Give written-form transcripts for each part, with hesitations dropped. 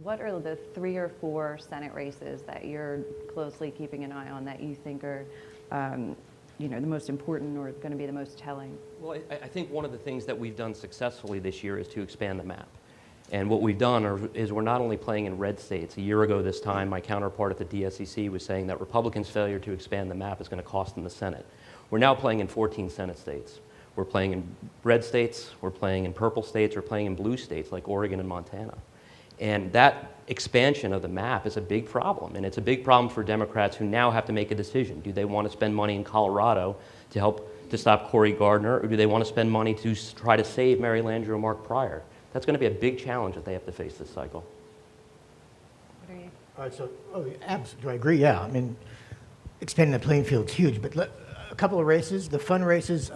What are the 3 or 4 Senate races that you're closely keeping an eye on that you think are, the most important or going to be the most telling? Well, I think one of the things that we've done successfully this year is to expand the map. And what we've done is we're not only playing in red states. A year ago this time, my counterpart at the DSCC was saying that Republicans' failure to expand the map is going to cost them the Senate. We're now playing in 14 Senate states. We're playing in red states, we're playing in purple states, we're playing in blue states like Oregon and Montana. And that expansion of the map is a big problem. And it's a big problem for Democrats who now have to make a decision. Do they want to spend money in Colorado to stop Cory Gardner, or do they want to spend money to try to save Mary Landrieu or Mark Pryor? That's going to be a big challenge that they have to face this cycle. What are you? All right, so, do I agree? Yeah, I mean, expanding the playing field is huge, but a couple of races, the fun races,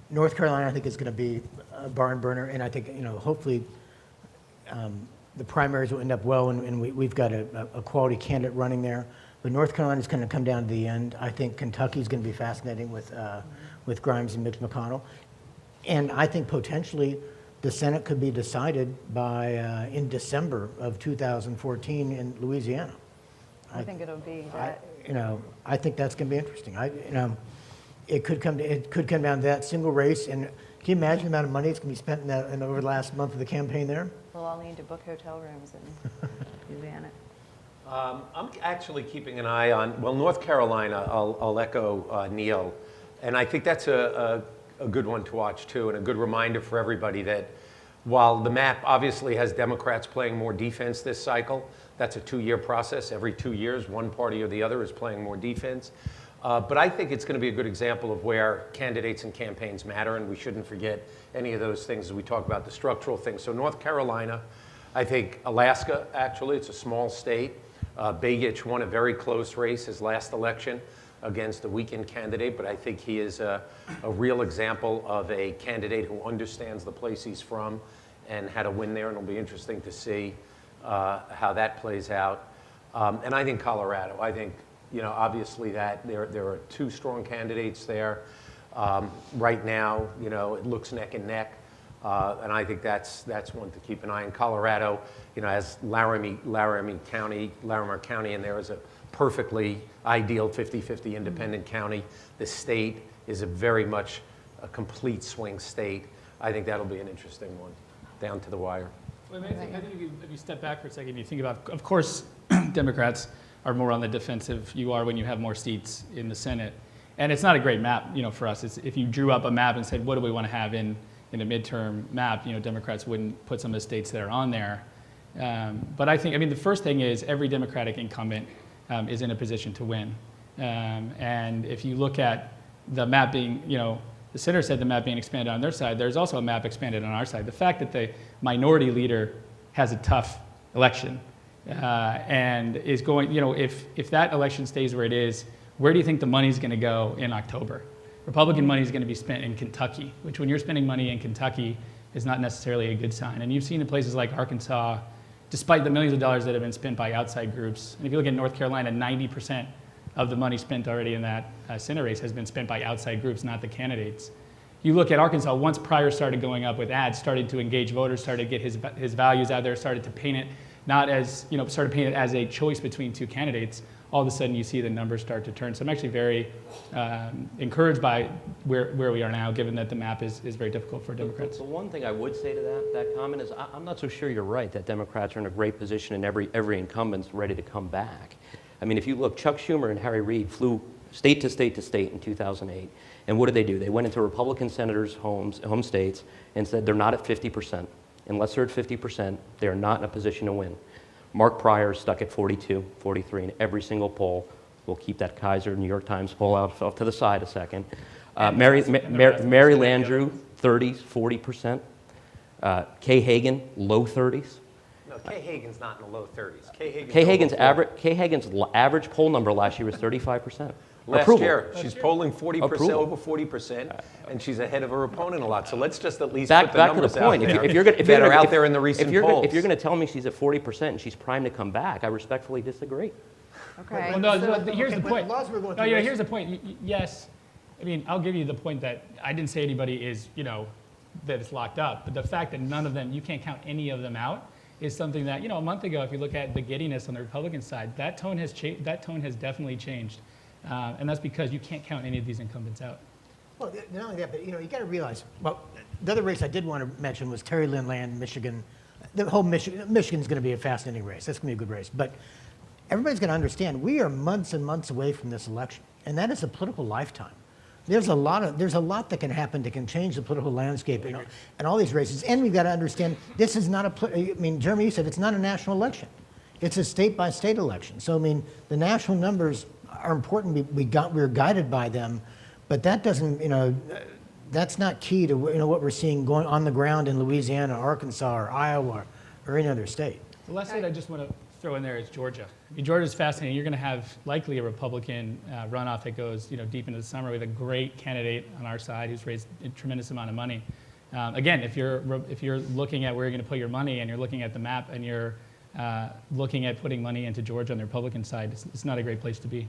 North Carolina I think is going to be a barn burner, and I think, hopefully the primaries will end up well, and we've got a quality candidate running there. But North Carolina is going to come down to the end. I think Kentucky is going to be fascinating with Grimes and Mitch McConnell. And I think potentially the Senate could be decided by in December of 2014 in Louisiana. I think it'll be that. I think that's going to be interesting. It could come down to that single race. And can you imagine the amount of money that's going to be spent in over the last month of the campaign there? We'll all need to book hotel rooms in Louisiana. I'm actually keeping an eye on, North Carolina, I'll echo Neil, and I think that's a good one to watch too, and a good reminder for everybody that while the map obviously has Democrats playing more defense this cycle, that's a 2-year process. Every 2 years, one party or the other is playing more defense. But I think it's going to be a good example of where candidates and campaigns matter, and we shouldn't forget any of those things as we talk about the structural things. So North Carolina, I think Alaska, actually, it's a small state. Begich won a very close race his last election against a weakened candidate, but I think he is a real example of a candidate who understands the place he's from and had a win there, and it'll be interesting to see how that plays out. And I think Colorado, obviously that there are 2 strong candidates there. Right now, it looks neck and neck. And I think that's one to keep an eye on. Colorado, as Larimer County, and there is a perfectly ideal 50-50 independent county. The state is very much a complete swing state. I think that'll be an interesting one, down to the wire. Well, I think if you step back for a second, you think about, of course, Democrats are more on the defensive. You are when you have more seats in the Senate. And it's not a great map, for us. If you drew up a map and said, what do we want to have in a midterm map, Democrats wouldn't put some of the states that are on there. But the first thing is every Democratic incumbent is in a position to win. And if you look at the map being, the senator said the map being expanded on their side, there's also a map expanded on our side. The fact that the minority leader has a tough election and is going, if that election stays where it is, where do you think the money's going to go in October? Republican money is going to be spent in Kentucky, which when you're spending money in Kentucky is not necessarily a good sign. And you've seen in places like Arkansas, despite the millions of dollars that have been spent by outside groups, and if you look at North Carolina, 90% of the money spent already in that Senate race has been spent by outside groups, not the candidates. You look at Arkansas, once Pryor started going up with ads, started to engage voters, started to get his values out there, started to paint it not as, started paint it as a choice between 2 candidates, all of a sudden you see the numbers start to turn. So I'm actually very encouraged by where we are now, given that the map is very difficult for Democrats. The one thing I would say to that comment is I'm not so sure you're right that Democrats are in a great position and every incumbent's ready to come back. If you look, Chuck Schumer and Harry Reid flew state to state to state in 2008. And what did they do? They went into Republican senators' home states and said they're not at 50%. Unless they're at 50%, they're not in a position to win. Mark Pryor is stuck at 42, 43 in every single poll. We'll keep that Kaiser New York Times poll off to the side a second. Mary Landrieu, 30s, 40%. Kay Hagan, low 30s. No, Kay Hagan's not in the low 30s. Kay Hagan's average poll number last year was 35%. Last year, she's polling 40%, over 40%, and she's ahead of her opponent a lot. So let's just at least put the numbers out there that are out there in the recent polls. If you're going to tell me she's at 40% and she's primed to come back, I respectfully disagree. Okay. Well, here's the point. Here's the point. Yes, I'll give you the point that I didn't say anybody is, that it's locked up. But the fact that none of them, you can't count any of them out, is something that, a month ago, if you look at the giddiness on the Republican side, that tone has definitely changed. And that's because you can't count any of these incumbents out. Well, not only that, but you got to realize. Well, the other race I did want to mention was Terry Lynn Land, Michigan. The whole Michigan's going to be a fascinating race. That's going to be a good race. But everybody's going to understand we are months and months away from this election, and that is a political lifetime. There's a lot that can happen that can change the political landscape and all these races. And we've got to understand this is not Jeremy, you said it's not a national election. It's a state-by-state election. So, the national numbers are important. We're guided by them, but that doesn't, that's not key to what we're seeing going on the ground in Louisiana, Arkansas, or Iowa, or any other state. The last state I just want to throw in there is Georgia. Georgia is fascinating. You're going to have likely a Republican runoff that goes deep into the summer with a great candidate on our side who's raised a tremendous amount of money. Again, if you're looking at where you're going to put your money and you're looking at the map and you're looking at putting money into Georgia on the Republican side, it's not a great place to be.